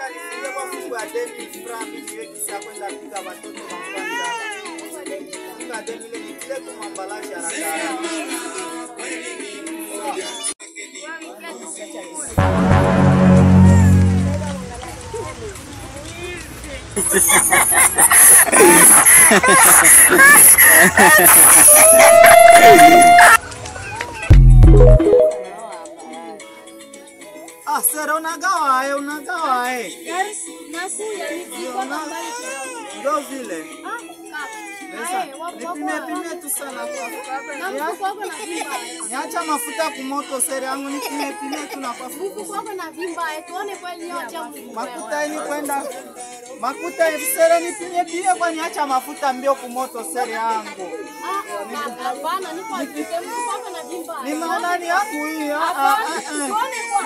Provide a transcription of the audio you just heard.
nifunge kwa fungu ya demi frami niwe kisa kwenda pika watoto wa kwanza. Funga demi ile nikile kumambalashi haraka. Ah, sera unagawa Nakuya niko mbali kidogo. Ndio vile. Nipime tu sana kwa. Niacha mafuta kumoto sera yangu nipime tu na kwa fuku. Kwako na vimba tuone kweli niacha mafuta ni kwenda. Mafuta sera nipime pia kwa niacha mafuta mbio kumoto sera yangu. Hapana niko kwako na vimba. Nimeona ni yangu hii. Tuone kwa